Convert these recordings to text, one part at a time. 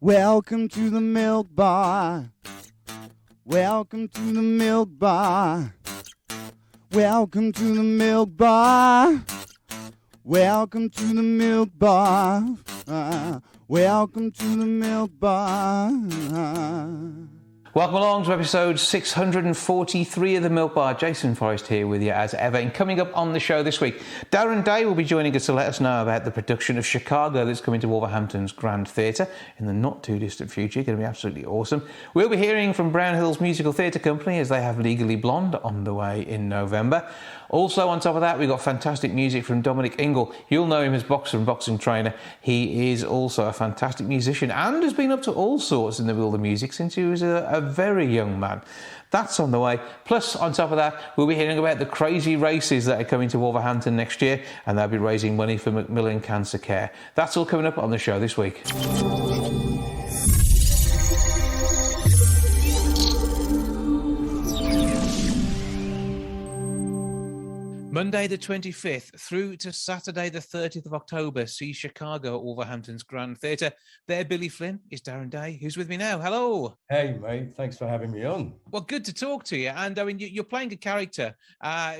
Welcome to the milk bar. Welcome to the milk bar. Welcome to the milk bar. Welcome to the milk bar. Welcome to the milk bar. Welcome along to episode 643 of The Milk Bar. Jason Forrest here with you as ever. And coming up on the show this week, Darren Day will be joining us to let us know about the production of Chicago that's coming to Wolverhampton's Grand Theatre in the not too distant future. Going to be absolutely awesome. We'll be hearing from Brownhills Musical Theatre Company as they have Legally Blonde on the way in November. Also on top of that, we've got fantastic music from Dominic Engel. You'll know him as boxer and boxing trainer. He is also a fantastic musician and has been up to all sorts in the world of music since he was a very young man. That's on the way. Plus, on top of that, we'll be hearing about the Krazy Races that are coming to Wolverhampton next year, and they'll be raising money for Macmillan Cancer Care. That's all coming up on the show this week. Monday the 25th through to Saturday the 30th of October, see Chicago at Wolverhampton's Grand Theatre. There, Billy Flynn, is Darren Day, who's with me now. Hello. Hey, mate. Thanks for having me on. Well, good to talk to you. And I mean, you're playing a character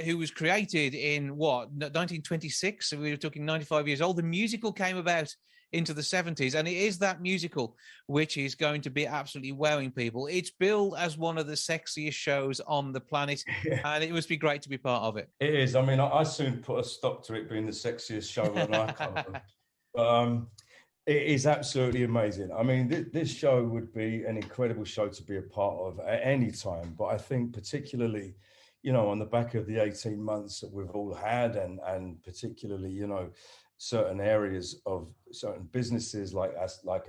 who was created in, 1926? We were talking 95 years old. The musical came about into the 70s, and it is that musical which is going to be absolutely wowing people. It's billed as one of the sexiest shows on the planet, and it must be great to be part of it. It is. I mean, I soon put a stop to it being the sexiest show when I come on. But it is absolutely amazing. I mean, this show would be an incredible show to be a part of at any time, but I think particularly, on the back of the 18 months that we've all had, and particularly, certain areas of certain businesses like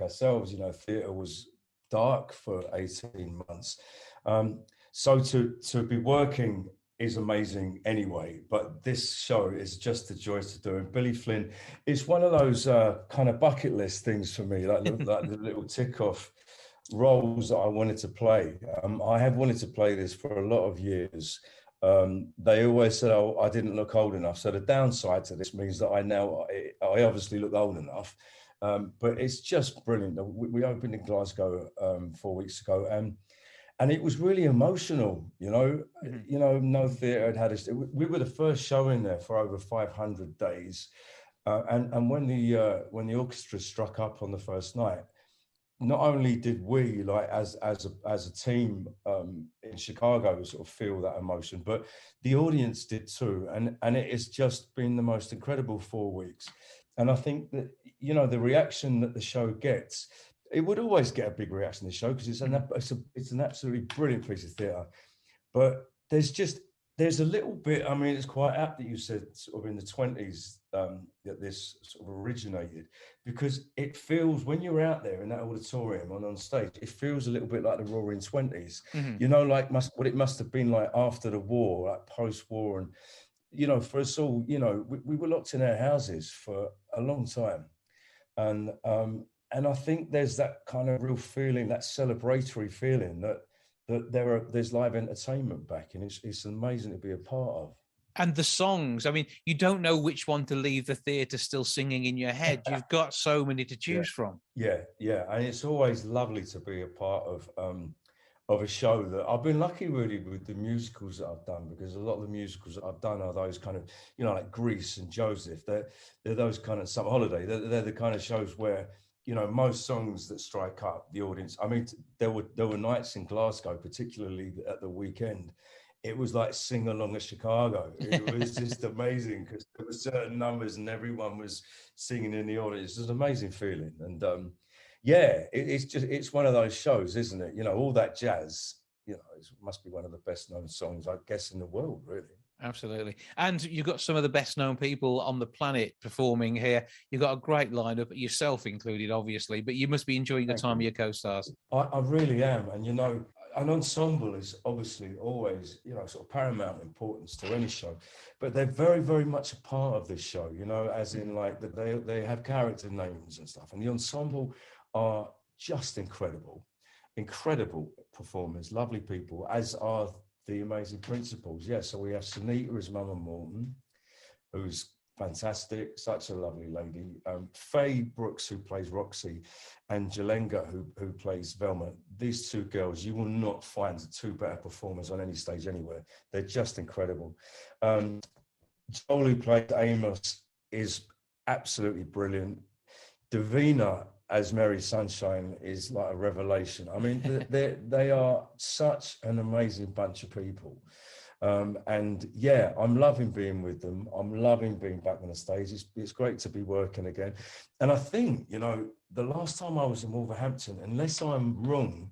ourselves, theatre was dark for 18 months. So to be working is amazing anyway, but this show is just a joy to do. And Billy Flynn is one of those kind of bucket list things for me, like the little tick off roles that I wanted to play. I have wanted to play this for a lot of years. They always said, I didn't look old enough. So the downside to this means that I obviously look old enough, but it's just brilliant. We opened in Glasgow 4 weeks ago, and it was really emotional, no theatre had this. We were the first show in there for over 500 days. And when the orchestra struck up on the first night, not only did we, like as a team in Chicago, sort of feel that emotion, but the audience did too. And it has just been the most incredible 4 weeks. And I think that, the reaction that the show gets, it would always get a big reaction to the show because it's an absolutely brilliant piece of theatre. But there's a little bit, I mean, it's quite apt that you said sort of in the 20s that this sort of originated, because it feels, when you're out there in that auditorium on stage, it feels a little bit like the Roaring 20s, like what it must have been like after the war, like post-war. And, for us all, we were locked in our houses for a long time. And I think there's that kind of real feeling, that celebratory feeling that there's live entertainment back, and it's amazing to be a part of. And the songs, I mean, you don't know which one to leave the theatre still singing in your head. You've got so many to choose from. Yeah, and it's always lovely to be a part of a show that I've been lucky really with the musicals that I've done, because a lot of the musicals that I've done are those kind of, like Grease and Joseph. They're those kind of Summer Holiday. They're the kind of shows where, most songs that strike up the audience. I mean, there were nights in Glasgow, particularly at the weekend. It was like sing along at Chicago. It was just amazing because there were certain numbers and everyone was singing in the audience. It was an amazing feeling. And it's one of those shows, isn't it? All that jazz, it must be one of the best known songs, I guess, in the world, really. Absolutely. And you've got some of the best known people on the planet performing here. You've got a great lineup, yourself included, obviously, but you must be enjoying the time of your co-stars. I really am. And, an ensemble is obviously always, sort of paramount importance to any show, but they're very, very much a part of this show, as in like that they have character names and stuff. And the ensemble are just incredible performers, lovely people, as are the amazing principals. Yeah, so we have Sunita as Mama Morton, who's fantastic, such a lovely lady. Faye Brooks, who plays Roxy, and Jalenga, who plays Velma. These two girls, you will not find two better performers on any stage anywhere. They're just incredible. Joel, who plays Amos, is absolutely brilliant. Davina as Mary Sunshine is like a revelation. I mean, they are such an amazing bunch of people. And yeah, I'm loving being with them. I'm loving being back on the stage. It's great to be working again. And I think, you know, the last time I was in Wolverhampton, unless I'm wrong,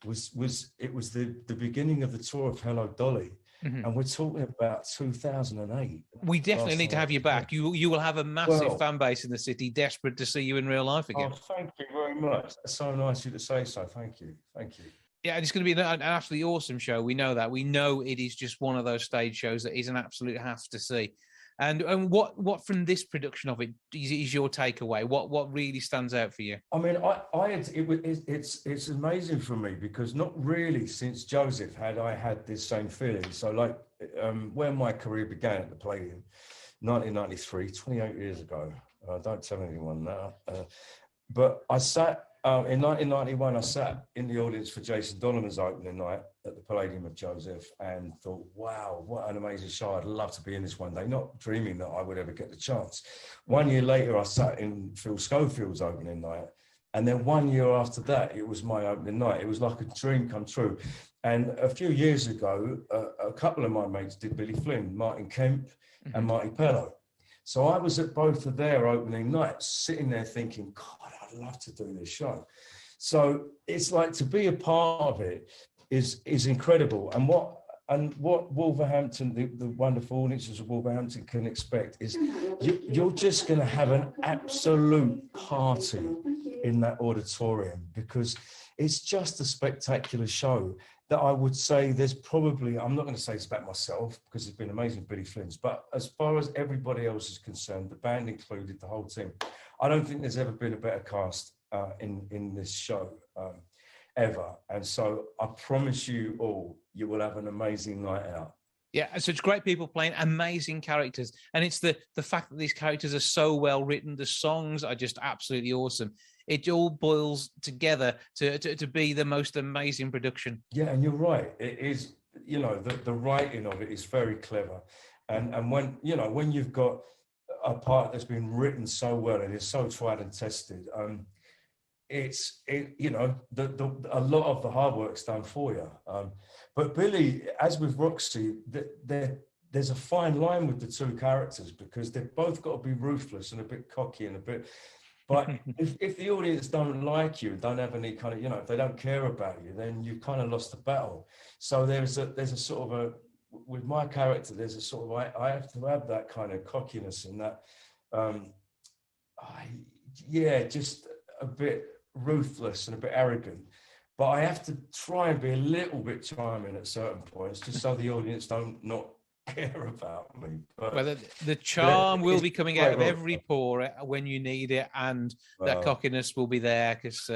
it was the beginning of the tour of Hello Dolly. Mm-hmm. And we're talking about 2008. We definitely need to have you back. You will have a massive fan base in the city, desperate to see you in real life again. Oh, thank you very much. That's so nice of you to say so. Thank you. Yeah, it's going to be an absolutely awesome show. We know that. We know it is just one of those stage shows that is an absolute have to see. And what from this production of it is your takeaway? What really stands out for you? I mean, it's amazing for me because not really since Joseph had I had this same feeling. So like when my career began at the Palladium, 1993, 28 years ago. Don't tell anyone that. But I sat. In 1991, I sat in the audience for Jason Donovan's opening night at the Palladium of Joseph and thought, wow, what an amazing show. I'd love to be in this one day, not dreaming that I would ever get the chance. 1 year later, I sat in Phil Schofield's opening night. And then 1 year after that, it was my opening night. It was like a dream come true. And a few years ago, a couple of my mates did Billy Flynn, Martin Kemp and Marty Pello. So I was at both of their opening nights, sitting there thinking, God, I'd love to do this show. So it's like to be a part of it is incredible. And what Wolverhampton, the wonderful audiences of Wolverhampton can expect is you're just going to have an absolute party in that auditorium because it's just a spectacular show. That I would say there's probably, I'm not going to say it's about myself because it's been amazing, Billy Flynn's, but as far as everybody else is concerned, the band included, the whole team, I don't think there's ever been a better cast in this show ever. And so I promise you all, you will have an amazing night out. Yeah, so it's great people playing amazing characters. And it's the fact that these characters are so well written. The songs are just absolutely awesome. It all boils together to be the most amazing production. Yeah, and you're right. It is, you know, the writing of it is very clever. And when, you know, when you've got a part that's been written so well and is so tried and tested, you know, a lot of the hard work's done for you. But Billy, as with Roxy, there's a fine line with the two characters because they've both got to be ruthless and a bit cocky and a bit... But if the audience don't like you, don't have any kind of, you know, if they don't care about you, then you've kind of lost the battle. So there's a sort of with my character, there's a sort of, I have to have that kind of cockiness and that, just a bit ruthless and a bit arrogant. But I have to try and be a little bit charming at certain points, just so the audience don't not care about me. But well, the charm will be coming out of every pore when you need it, and that cockiness will be there because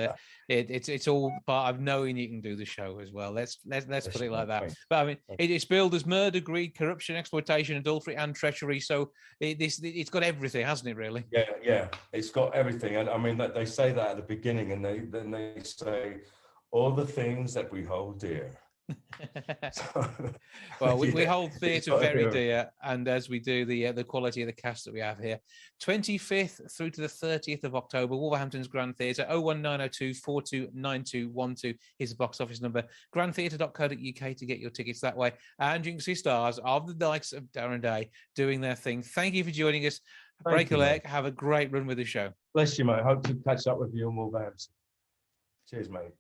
it's all part of knowing you can do the show as well. Let's put it like that. But I mean, it's billed as murder, greed, corruption, exploitation, adultery, and treachery. So it's got everything, hasn't it? Really? Yeah, it's got everything. And I mean, they say that at the beginning, and then they say all the things that we hold dear. Well, we hold theatre very dear, and as we do the quality of the cast that we have here. 25th through to the 30th of October, Wolverhampton's Grand Theatre, 01902 429212 is the box office number, grandtheatre.co.uk to get your tickets that way, and you can see stars of the likes of Darren Day doing their thing. Thank you for joining us. Break a leg, have a great run with the show. Bless you, mate. Hope to catch up with you in Wolverhampton. Cheers, mate.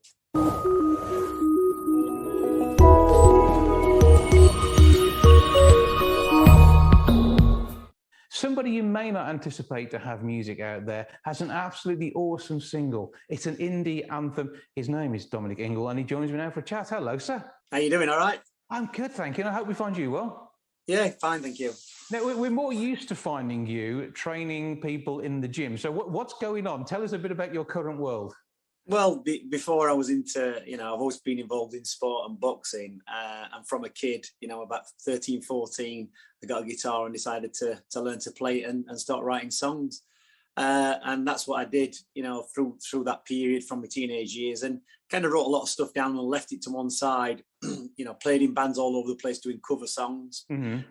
Somebody you may not anticipate to have music out there has an absolutely awesome single. It's an indie anthem. His name is Dominic Engel, and he joins me now for a chat. Hello, sir. How you doing? All right? I'm good, thank you. And I hope we find you well. Yeah, fine, thank you. Now, we're more used to finding you training people in the gym. So what's going on? Tell us a bit about your current world. Well, before I was into, I've always been involved in sport and boxing. And from a kid, about 13, 14, I got a guitar and decided to learn to play it and start writing songs. And that's what I did, through that period from my teenage years, and kind of wrote a lot of stuff down and left it to one side. Played in bands all over the place, doing cover songs,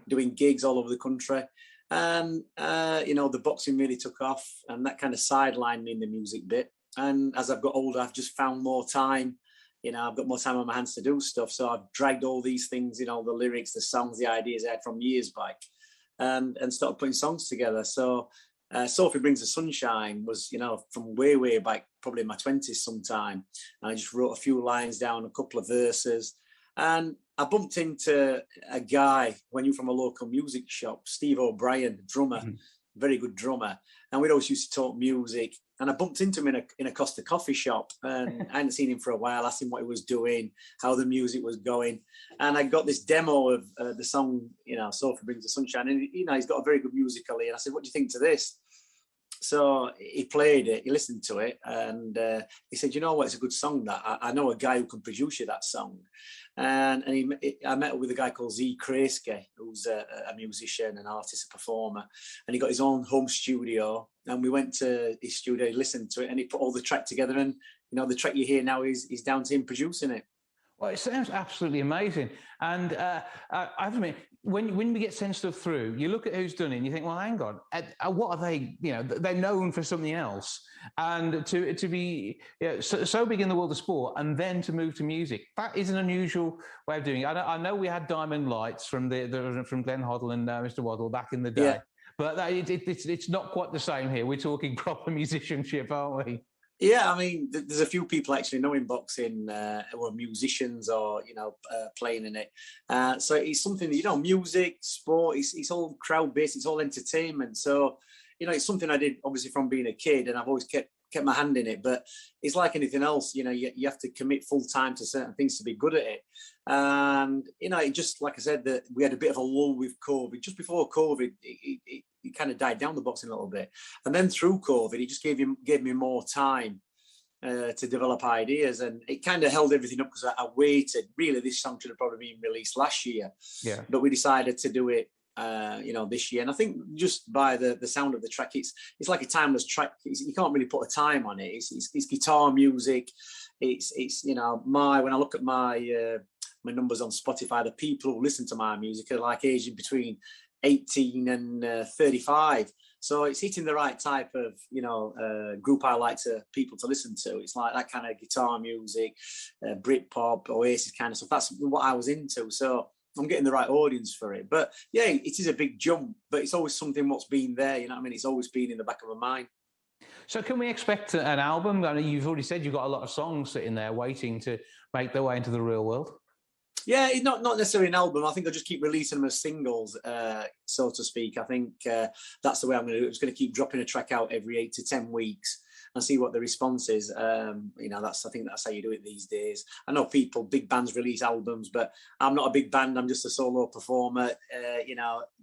doing gigs all over the country. And, the boxing really took off, and that kind of sidelined me in the music bit. And as I've got older, I've just found more time. I've got more time on my hands to do stuff. So I've dragged all these things, the lyrics, the songs, the ideas I had from years back, and started putting songs together. So Sophie Brings the Sunshine was, from way back, probably in my 20s sometime. And I just wrote a few lines down, a couple of verses. And I bumped into a guy when you were from a local music shop, Steve O'Brien, drummer, very good drummer. And we'd always used to talk music. And I bumped into him in a Costa coffee shop, and I hadn't seen him for a while. Asked him what he was doing, how the music was going. And I got this demo of the song, Sophie Brings the Sunshine. And, he's got a very good musical ear. And I said, what do you think to this? So he played it, he listened to it, and he said, you know what, it's a good song. That I know a guy who can produce you that song. And I met up with a guy called Z Krazy, who's a musician, an artist, a performer, and he got his own home studio. And we went to his studio, he listened to it, and he put all the track together. And the track you hear now is down to him producing it. Well, it sounds absolutely amazing. And I have to admit, when we get sent stuff through, you look at who's done it and you think, well, hang on, what are they, they're known for something else. And to be so big in the world of sport and then to move to music, that is an unusual way of doing it. I know we had Diamond Lights from from Glenn Hoddle and Mr. Waddle back in the day, yeah. But it's not quite the same here. We're talking proper musicianship, aren't we? Yeah, I mean, there's a few people actually know in boxing who are musicians or, playing in it. So it's something, music, sport, it's all crowd-based, it's all entertainment. So, it's something I did obviously from being a kid, and I've always kept my hand in it. But it's like anything else, you have to commit full time to certain things to be good at it. And, it just, like I said, that we had a bit of a lull with COVID. Just before COVID, it kind of died down the boxing a little bit. And then through COVID, it just gave me more time to develop ideas. And it kind of held everything up because I waited. Really, this song should have probably been released last year. Yeah. But we decided to do it, this year. And I think just by the sound of the track, it's like a timeless track. You can't really put a time on it. It's guitar music. It's when I look at my numbers on Spotify, the people who listen to my music are like aging between 18 and 35. So it's hitting the right type of, group I like people to listen to. It's like that kind of guitar music, Britpop, Oasis kind of stuff. That's what I was into. So I'm getting the right audience for it. But yeah, it is a big jump, but it's always something what's been there. You know what I mean? It's always been in the back of my mind. So can we expect an album? I mean, you've already said you've got a lot of songs sitting there waiting to make their way into the real world. Yeah, not necessarily an album. I think I'll just keep releasing them as singles, so to speak. I think that's the way I'm going to do it. I'm just going to keep dropping a track out every 8 to 10 weeks and see what the response is. I think that's how you do it these days. I know big bands release albums, but I'm not a big band. I'm just a solo performer,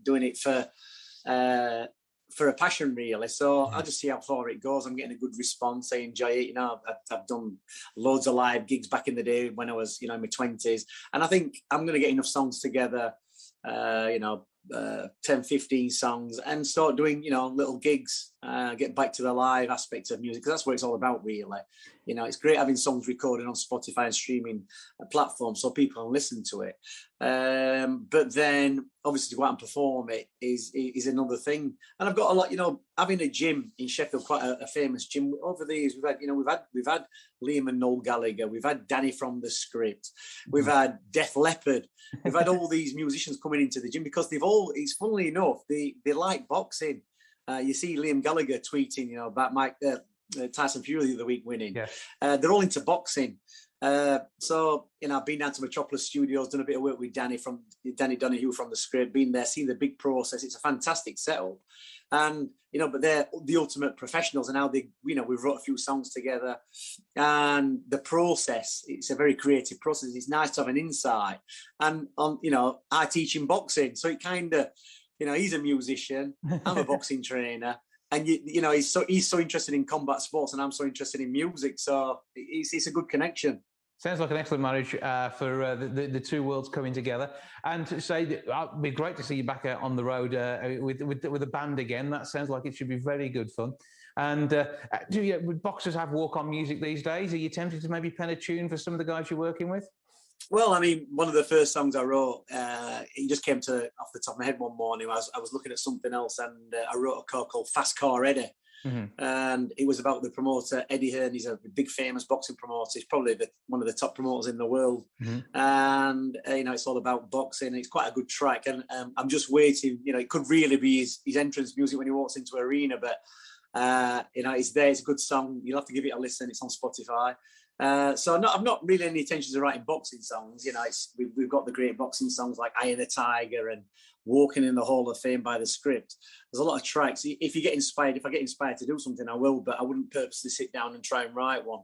doing it for a passion, really. So I'll just see how far it goes. I'm getting a good response. I enjoy it. I've done loads of live gigs back in the day when I was, in my 20s. And I think I'm going to get enough songs together, 10, 15 songs, and start doing, little gigs, get back to the live aspect of music, because that's what it's all about, really. It's great having songs recorded on Spotify and streaming platforms so people can listen to it. But then obviously to go out and perform it is another thing. And I've got a lot, having a gym in Sheffield, quite a famous gym. Over the years, we've had Liam and Noel Gallagher, we've had Danny from The Script, we've had Def Leppard, we've had all these musicians coming into the gym because it's funnily enough, they like boxing. You see Liam Gallagher tweeting, about Tyson Fury the other week winning. Yeah. They're all into boxing. So, I've been down to Metropolis Studios, done a bit of work with Danny Donahue from The Script, been there, seen the big process. It's a fantastic setup. And, but they're the ultimate professionals, and now we've wrote a few songs together, and the process, it's a very creative process. It's nice to have an insight. And, I teach him boxing. So it kind of, he's a musician, I'm a boxing trainer. and you know, he's so interested in combat sports, and I'm so interested in music. So it's a good connection. Sounds like an excellent marriage for the two worlds coming together. And to say that it'd be great to see you back out on the road with a band again. That sounds like it should be very good fun. And do boxers have walk-on music these days? Are you tempted to maybe pen a tune for some of the guys you're working with? Well, I mean, one of the first songs I wrote, it just came off the top of my head one morning. I was looking at something else, and I wrote a car called Fast Car Eddie. Mm-hmm. And it was about the promoter Eddie Hearn. He's a big famous boxing promoter. He's probably one of the top promoters in the world. Mm-hmm. And you know, it's all about boxing. It's quite a good track, and I'm just waiting. You know, it could really be his entrance music when he walks into arena, but you know, it's there. It's a good song. You'll have to give it a listen. It's on Spotify. So I've not really any intentions of writing boxing songs. You know, we've got the great boxing songs like Eye of the Tiger and Walking in the Hall of Fame by The Script. There's a lot of tracks. If I get inspired to do something, I will, but I wouldn't purposely sit down and try and write one.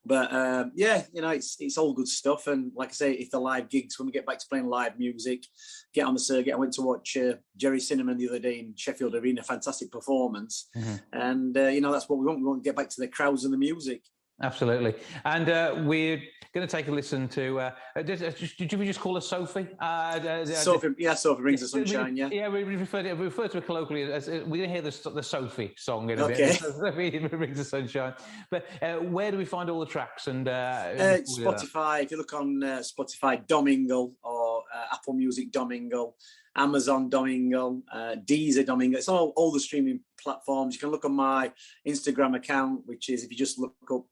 But yeah, you know, it's all good stuff. And like I say, if the live gigs, when we get back to playing live music, get on the circuit. I went to watch Jerry Cinnamon the other day in Sheffield Arena, fantastic performance. Mm-hmm. And you know, that's what we want. We want to get back to the crowds and the music. Absolutely. And we're going to take a listen to, did we just call her Sophie? Sophie Brings the Sunshine, yeah. Yeah, we refer to her colloquially as, we're going to hear the Sophie song in a bit. Sophie Brings the Sunshine. But where do we find all the tracks? And Spotify, if you look on Spotify, Dom Ingle, or Apple Music, Dom Ingle, Amazon, Dom Ingle, Deezer, Dom Ingle. It's all the streaming platforms. You can look on my Instagram account, which is, if you just look up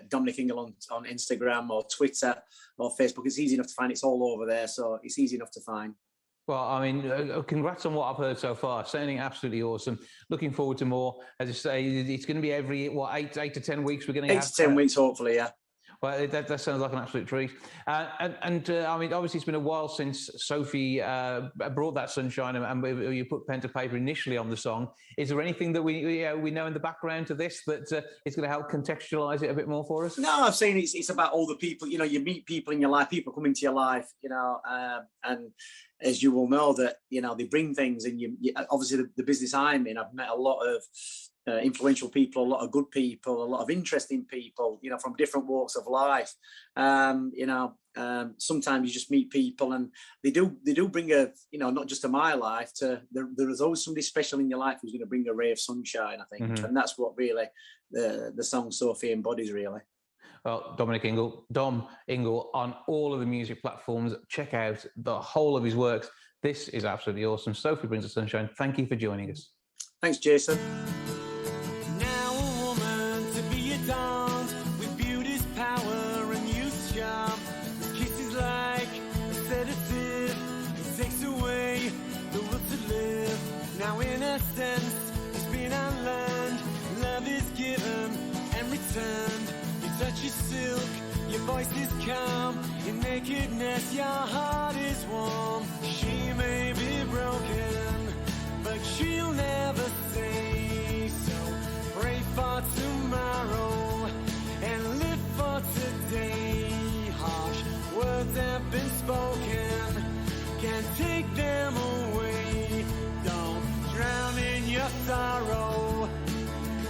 Dominic Engel on Instagram or Twitter or Facebook, it's easy enough to find. It's all over there, so it's easy enough to find. Well, I mean, congrats on what I've heard so far. Sounding absolutely awesome. Looking forward to more. As I say, it's going to be every, 8 to 10 weeks we're going to 8 to 10 weeks, hopefully, yeah. Well, that sounds like an absolute treat. And I mean, obviously, it's been a while since Sophie brought that sunshine, and you put pen to paper initially on the song. Is there anything that we know in the background to this that is going to help contextualise it a bit more for us? No, I'm saying it's about all the people. You know, you meet people in your life. People come into your life. You know, and as you will know, that you know they bring things, and you obviously the business I'm in, I've met a lot of influential people, a lot of good people, a lot of interesting people, you know, from different walks of life. You know, sometimes you just meet people, and they do bring a, you know, not just to my life, there is always somebody special in your life who's going to bring a ray of sunshine, I think. Mm-hmm. And that's what really the song Sophie embodies, really. Well, Dom Ingle on all of the music platforms. Check out the whole of his works. This is absolutely awesome. Sophie Brings the Sunshine. Thank you for joining us. Thanks, Jason. Now in a sense, it's been unlearned. Love is given and returned. Your touch is silk, your voice is calm. In nakedness, your heart is warm. She may be broken, but she'll never say so. Pray for tomorrow and live for today. Harsh words have been spoken, can't take them away. Don't drown in your sorrow,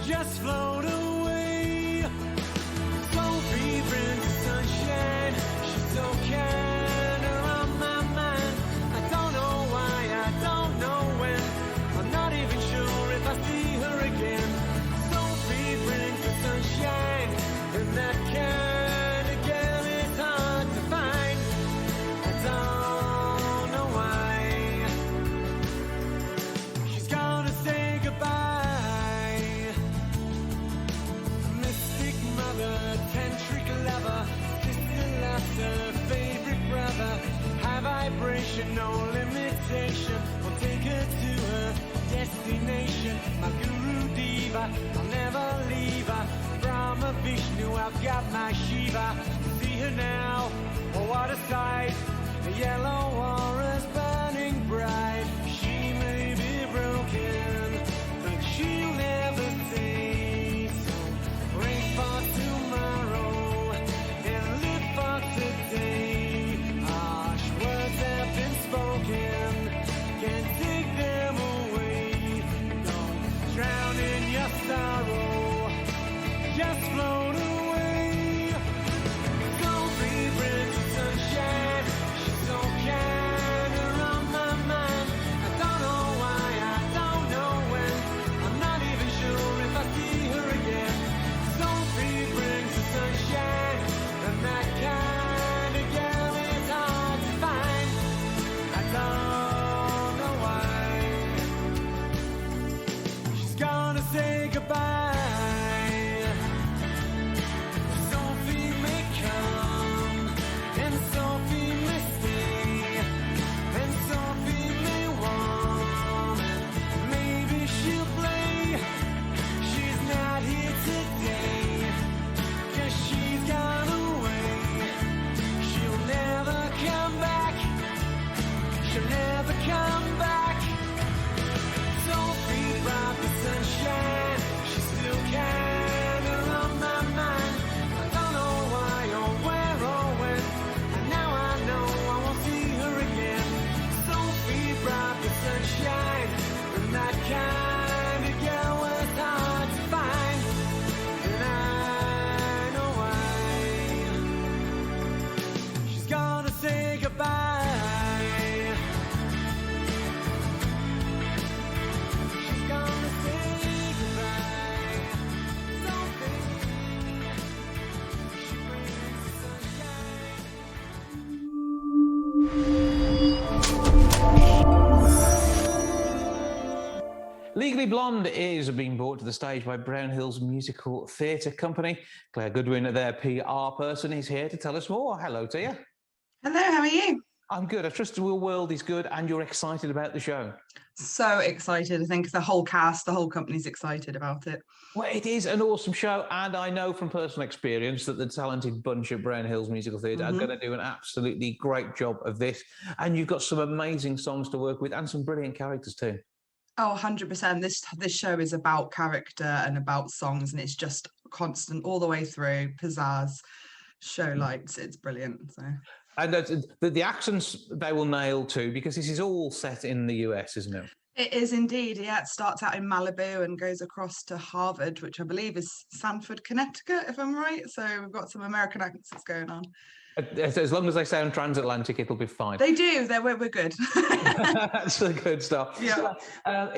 just float away. Sophie brings the sunshine, she's so kind around my mind. I don't know why, I don't know when, I'm not even sure if I see her again. Sophie brings the sunshine, and that kind of girl is hard to find. I don't know why. She's gonna say goodbye. Mystic mother, tantric lover, sister laughter, favorite brother. High vibration, no limitation. We'll take her to her destination. My guru diva, I'll never leave her. Brahma Vishnu, I've got my Shiva. See her now, oh what a sight. The yellow aura's burning bright. She may be broken, but she'll never say so. Pray for tomorrow and live for today. Harsh words have been spoken, can't take them away. Don't drown in your Legally Blonde is being brought to the stage by Brownhills Musical Theatre Company. Claire Goodwin, their PR person, is here to tell us more. Hello to you. Hello, how are you? I'm good. I trust the world is good and you're excited about the show. So excited. I think the whole cast, the whole company's excited about it. Well, it is an awesome show, and I know from personal experience that the talented bunch at Brownhills Musical Theatre are going to do an absolutely great job of this. And you've got some amazing songs to work with and some brilliant characters too. Oh, 100%. This show is about character and about songs, and it's just constant all the way through. Pizzazz, show lights. It's brilliant. So. And the accents they will nail too, because this is all set in the US, isn't it? It is indeed, yeah. It starts out in Malibu and goes across to Harvard, which I believe is Sanford, Connecticut, if I'm right. So we've got some American accents going on. As long as they sound transatlantic, it'll be fine. They do. We're good. That's the good stuff. Yeah.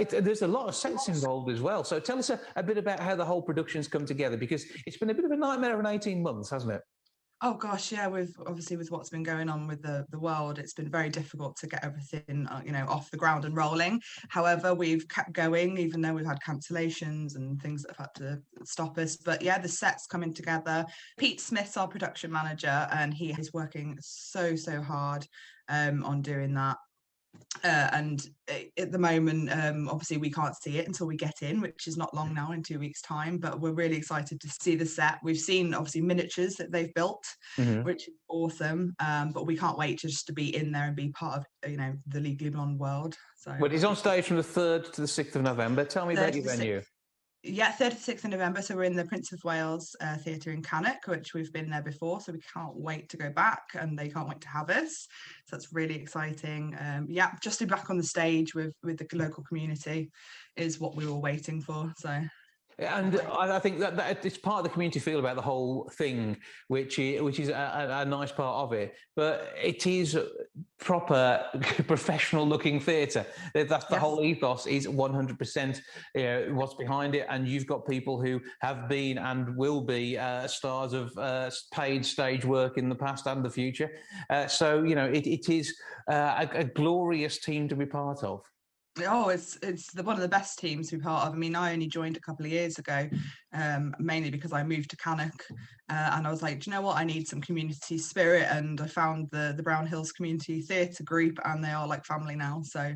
There's a lot of sets involved as well. So tell us a bit about how the whole production's come together, because it's been a bit of a nightmare in 18 months, hasn't it? Oh gosh, yeah. With what's been going on with the world, it's been very difficult to get everything off the ground and rolling. However, we've kept going, even though we've had cancellations and things that have had to stop us. But yeah, the set's coming together. Pete Smith's our production manager, and he is working so hard on doing that. And at the moment, obviously we can't see it until we get in, which is not long now, in 2 weeks' time, but we're really excited to see the set. We've seen obviously miniatures that they've built, which is awesome, but we can't wait just to be in there and be part of the Legally Blonde world. So well, it's on stage from the 3rd to the 6th of November. Tell me about your venue. Yeah, 3rd to 6th of November. So we're in the Prince of Wales Theatre in Cannock, which we've been there before. So we can't wait to go back, and they can't wait to have us. So that's really exciting. Just to be back on the stage with the local community is what we were waiting for. So. And I think that it's part of the community feel about the whole thing, which is a nice part of it. But it is proper professional-looking theatre. That's the whole ethos is 100% what's behind it. And you've got people who have been and will be stars of paid stage work in the past and the future. So it is a glorious team to be part of. Oh, it's one of the best teams to be part of. I mean, I only joined a couple of years ago, mainly because I moved to Cannock, and I was like, do you know what? I need some community spirit, and I found the Brownhills Community Theatre Group, and they are like family now. So,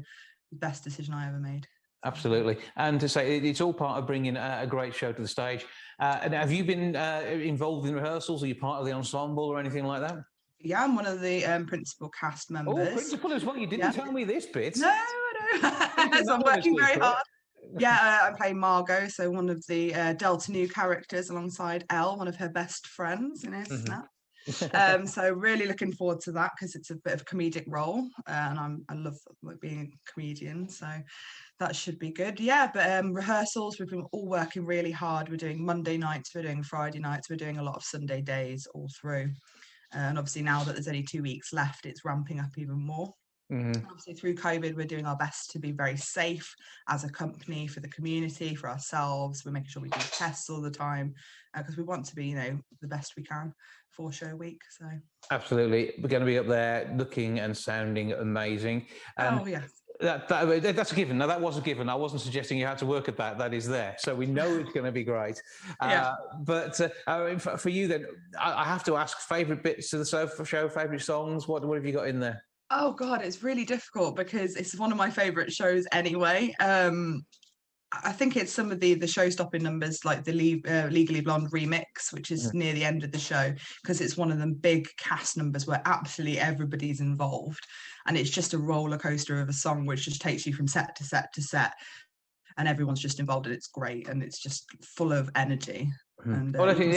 the best decision I ever made. Absolutely. And to say it's all part of bringing a great show to the stage. And have you been involved in rehearsals? Are you part of the ensemble or anything like that? Yeah, I'm one of the principal cast members. Oh, principal as well. You didn't tell me this bit. No, I know. So I'm working very hard. Yeah, I'm playing Margot, so one of the Delta Nu characters alongside Elle, one of her best friends, Snap. So really looking forward to that, because it's a bit of a comedic role, and I love being a comedian, so that should be good. Yeah, but rehearsals, we've been all working really hard. We're doing Monday nights, we're doing Friday nights, we're doing a lot of Sunday days all through. And obviously now that there's only 2 weeks left, it's ramping up even more. Obviously through COVID, we're doing our best to be very safe as a company, for the community, for ourselves. We're making sure we do tests all the time, because we want to be, the best we can for show week. So absolutely, we're going to be up there looking and sounding amazing. Oh yeah. That's a given. Now, that was a given. I wasn't suggesting you had to work at that. That is there. So we know it's going to be great. But for you then, I have to ask, favourite bits of the show, favourite songs? What have you got in there? Oh, God, it's really difficult, because it's one of my favourite shows anyway. I think it's some of the show-stopping numbers, like the Legally Blonde remix, which is near the end of the show, because it's one of them big cast numbers where absolutely everybody's involved, and it's just a roller coaster of a song which just takes you from set to set to set, and everyone's just involved, and it's great, and it's just full of energy. And, well, I think,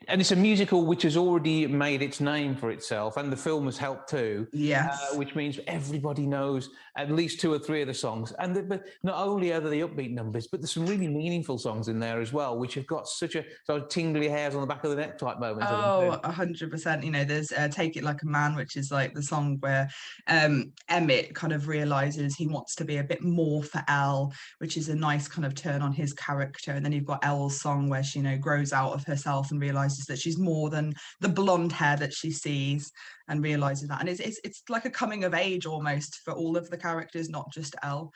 and it's a musical which has already made its name for itself, and the film has helped too. Yes, which means everybody knows at least 2 or 3 of the songs. And but not only are there the upbeat numbers, but there's some really meaningful songs in there as well, which have got such a sort of tingly hairs on the back of the neck type moment. Oh, 100%. There's "Take It Like a Man," which is like the song where Emmett kind of realizes he wants to be a bit more for Elle, which is a nice kind of turn on his character. And then you've got Elle's song where she grows out of herself and realizes that she's more than the blonde hair that she sees, and realizes that. And it's like a coming of age almost for all of the characters, not just Elle.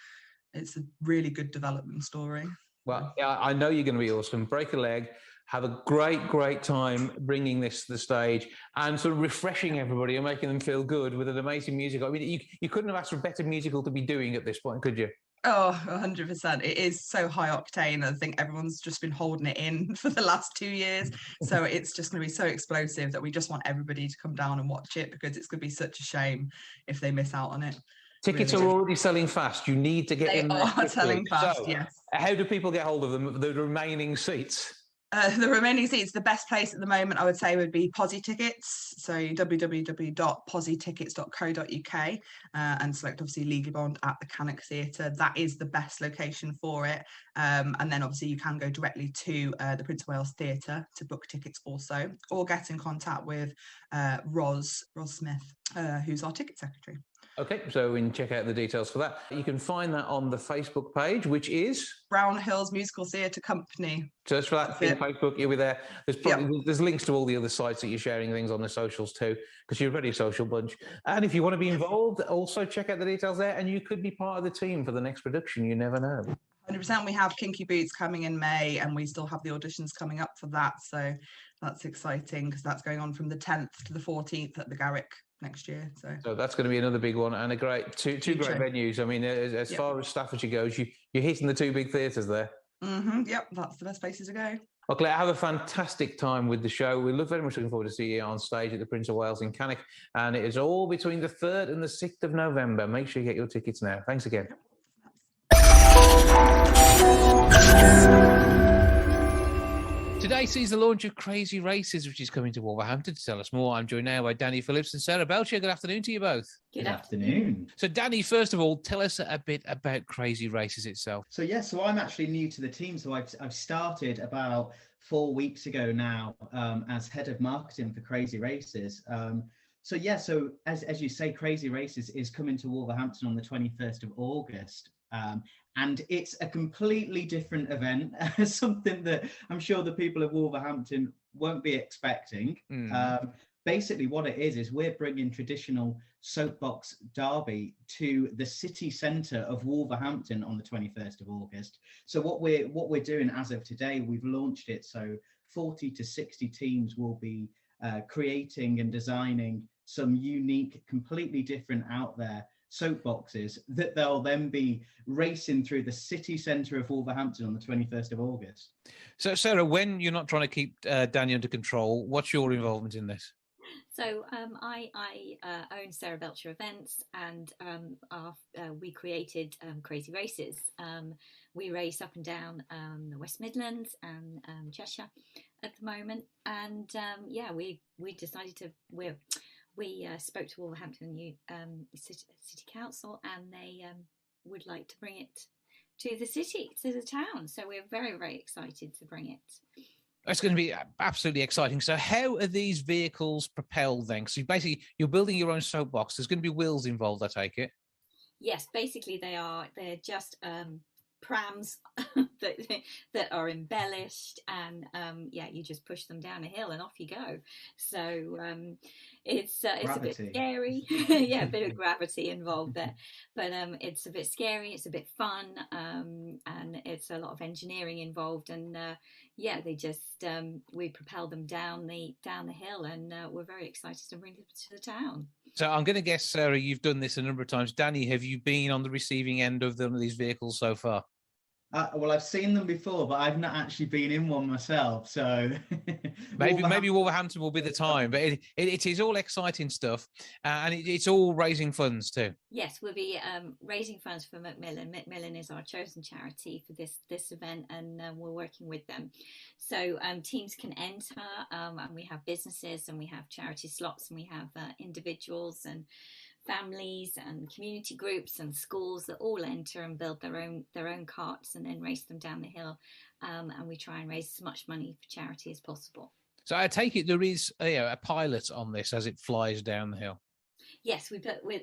it's a really good development story. Well, yeah, I know you're going to be awesome. Break a leg, have a great time bringing this to the stage and sort of refreshing everybody and making them feel good with an amazing musical. I mean, you couldn't have asked for a better musical to be doing at this point, could you? Oh, 100%. It is so high octane. I think everyone's just been holding it in for the last 2 years. So it's just going to be so explosive that we just want everybody to come down and watch it, because it's going to be such a shame if they miss out on it. Tickets are already selling fast. You need to get in there. They are selling fast, so, yes. How do people get hold of them, the remaining seats? The remaining seats, the best place at the moment, I would say, would be Posi Tickets. So www.positickets.co.uk and select, obviously, Legally Bond at the Cannock Theatre. That is the best location for it. And then, obviously, you can go directly to the Prince of Wales Theatre to book tickets also, or get in contact with Ros Smith, who's our ticket secretary. Okay, so we can check out the details for that. You can find that on the Facebook page, which is Brownhills Musical Theatre Company. Search for that in Facebook, you'll be there. There's links to all the other sites that you're sharing things on the socials too, because you're a very social bunch. And if you want to be involved, also check out the details there, and you could be part of the team for the next production. You never know. 100%. We have Kinky Boots coming in May, and we still have the auditions coming up for that. So that's exciting, because that's going on from the 10th to the 14th at the Garrick next year. So that's going to be another big one, and a great two great venues. I mean, as far as Staffordshire goes, you're hitting the two big theatres there. Yep, that's the best places to go. Well, Claire, have a fantastic time with the show. We're very much looking forward to seeing you on stage at the Prince of Wales in Cannock, and it is all between the 3rd and the 6th of November. Make sure you get your tickets now. Thanks again. Today sees the launch of Krazy Races, which is coming to Wolverhampton. To tell us more, I'm joined now by Danny Phillips and Sarah Belcher. Good afternoon to you both. Good afternoon. So, Danny, first of all, tell us a bit about Krazy Races itself. So I'm actually new to the team. So I've started about 4 weeks ago now as head of marketing for Krazy Races. So as you say, Krazy Races is coming to Wolverhampton on the 21st of August. And it's a completely different event, something that I'm sure the people of Wolverhampton won't be expecting. Basically, what it is we're bringing traditional soapbox derby to the city centre of Wolverhampton on the 21st of August. So what we're doing as of today, we've launched it. So 40 to 60 teams will be creating and designing some unique, completely different out there soapboxes that they'll then be racing through the city centre of Wolverhampton on the 21st of August. So, Sarah, when you're not trying to keep Danny under control, what's your involvement in this? So I own Sarah Belcher Events, and we created Krazy Races. We race up and down the West Midlands and Cheshire at the moment, and we decided to we spoke to Wolverhampton City Council, and they would like to bring it to the town. So we're very, very excited to bring it. It's going to be absolutely exciting. So how are these vehicles propelled then? So basically, you're building your own soapbox. There's going to be wheels involved, I take it? Yes, basically they're just prams that are embellished, and you just push them down a hill and off you go. So it's a bit scary. A bit of gravity involved there, but it's a bit scary, it's a bit fun, and it's a lot of engineering involved, and they just we propel them down the hill, and we're very excited to bring them to the town. So I'm going to guess, Sarah, you've done this a number of times. Danny, have you been on the receiving end of these vehicles so far? Well, I've seen them before, but I've not actually been in one myself. So maybe Wolverhampton will be the time. But it is all exciting stuff, and it's all raising funds too. Yes, we'll be raising funds for Macmillan. Macmillan is our chosen charity for this event, and we're working with them. So teams can enter, and we have businesses, and we have charity slots, and we have individuals and families and community groups and schools that all enter and build their own carts and then race them down the hill, and we try and raise as much money for charity as possible. So I take it there is a pilot on this as it flies down the hill. yes,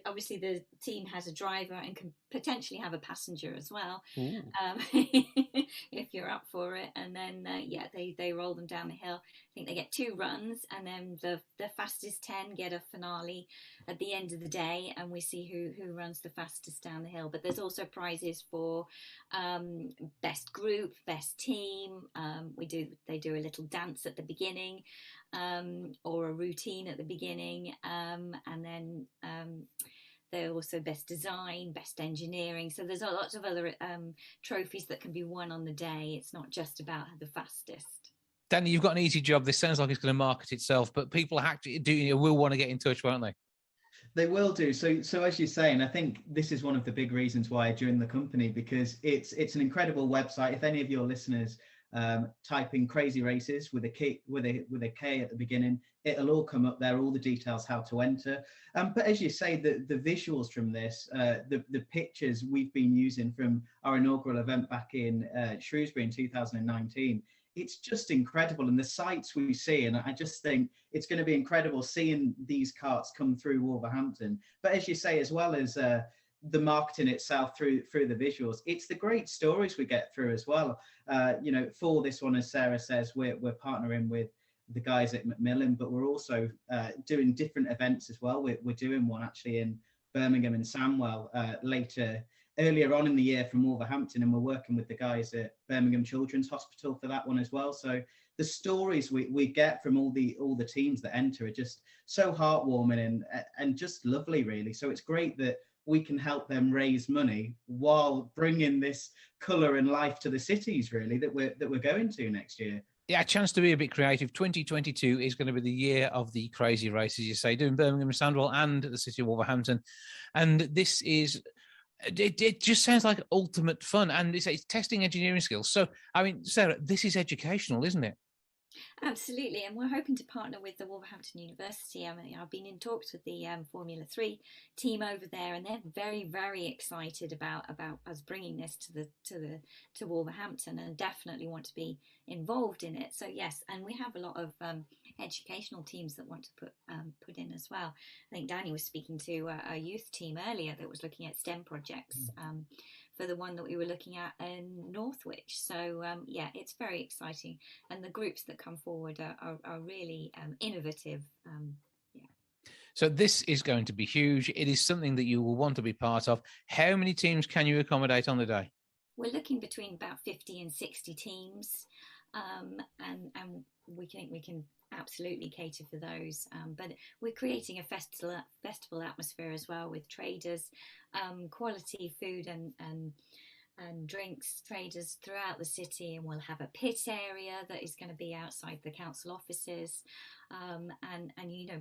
obviously the team has a driver and can potentially have a passenger as well, if you're up for it. And then they roll them down the hill. I think they get 2 runs, and then the fastest 10 get a finale at the end of the day, and we see who runs the fastest down the hill. But there's also prizes for best group, best team. They do a little dance at the beginning, or a routine at the beginning, and then they're also best design, best engineering. So there's lots of other trophies that can be won on the day. It's not just about the fastest. Danny, you've got an easy job. This sounds like it's going to market itself, but people will want to get in touch, won't they? They will do. So as you're saying, I think this is one of the big reasons why I joined the company, because it's an incredible website. If any of your listeners type in Krazy Races with a K at the beginning, it'll all come up there, all the details how to enter. But as you say, the visuals from this, the pictures we've been using from our inaugural event back in Shrewsbury in 2019, it's just incredible. And the sights we see, and I just think it's going to be incredible seeing these carts come through Wolverhampton. But as you say, as well as the marketing itself through the visuals, it's the great stories we get through as well. For this one, as Sarah says, we're partnering with the guys at Macmillan, but we're also doing different events as well. We're doing one actually in Birmingham and Sandwell earlier on in the year from Wolverhampton, and we're working with the guys at Birmingham Children's Hospital for that one as well. So the stories we get from all the teams that enter are just so heartwarming and just lovely, really. So it's great that we can help them raise money while bringing this colour and life to the cities, really, that we're going to next year. Yeah, a chance to be a bit creative. 2022 is going to be the year of the Krazy Races, you say, doing Birmingham and Sandwell and the city of Wolverhampton. And this is, it just sounds like ultimate fun. And it's testing engineering skills. So, I mean, Sarah, this is educational, isn't it? Absolutely, and we're hoping to partner with the Wolverhampton University. I mean, I've been in talks with the Formula 3 team over there, and they're very, very excited about us bringing this to Wolverhampton, and definitely want to be involved in it. So yes, and we have a lot of educational teams that want to put in as well. I think Danny was speaking to a youth team earlier that was looking at STEM projects. For the one that we were looking at in Northwich. So, it's very exciting. And the groups that come forward are really innovative. So this is going to be huge. It is something that you will want to be part of. How many teams can you accommodate on the day? We're looking between about 50 and 60 teams. And we think we can absolutely cater for those, but we're creating a festival atmosphere as well, with traders, quality food and drinks traders throughout the city, and we'll have a pit area that is going to be outside the council offices, and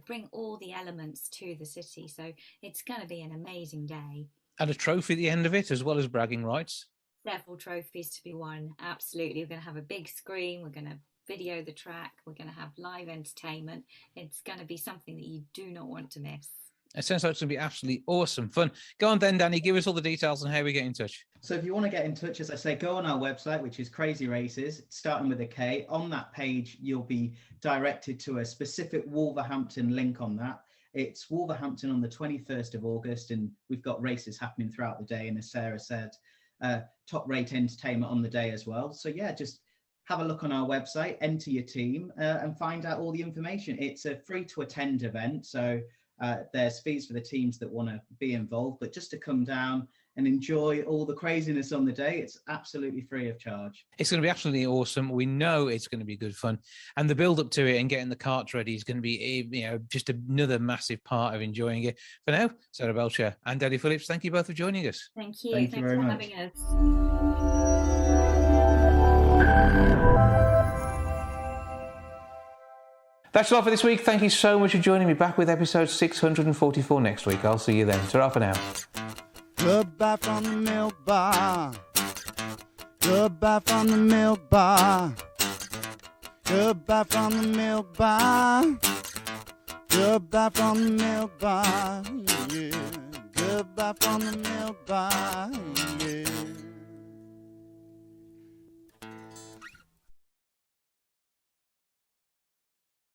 bring all the elements to the city. So it's going to be an amazing day. And a trophy at the end of it, as well as bragging rights. Several trophies to be won. Absolutely, we're going to have a big screen. We're going to video the track. We're going to have live entertainment. It's going to be something that you do not want to miss. It sounds like it's going to be absolutely awesome fun. Go on then, Danny, give us all the details on how we get in touch. So if you want to get in touch, as I say, go on our website, which is Krazy Races, starting with a K. On that page, you'll be directed to a specific Wolverhampton link on that. It's Wolverhampton on the 21st of August, and we've got races happening throughout the day. And as Sarah said, top rate entertainment on the day as well. So yeah, just have a look on our website, enter your team, and find out all the information. It's a free to attend event, so there's fees for the teams that want to be involved, but just to come down and enjoy all the craziness on the day, it's absolutely free of charge. It's going to be absolutely awesome. We know it's going to be good fun, and the build up to it and getting the carts ready is going to be, just another massive part of enjoying it. For now, Sarah Belcher and Danny Phillips, thank you both for joining us. Thank you. Thanks for much. having us. That's all for this week. Thank you so much for joining me. Back with episode 644 next week. I'll see you then. Ta-ra for now. Goodbye from the milk bar. Goodbye from the milk bar. Goodbye from the milk bar. Goodbye from the milk bar. Yeah. Goodbye from the milk bar. Yeah.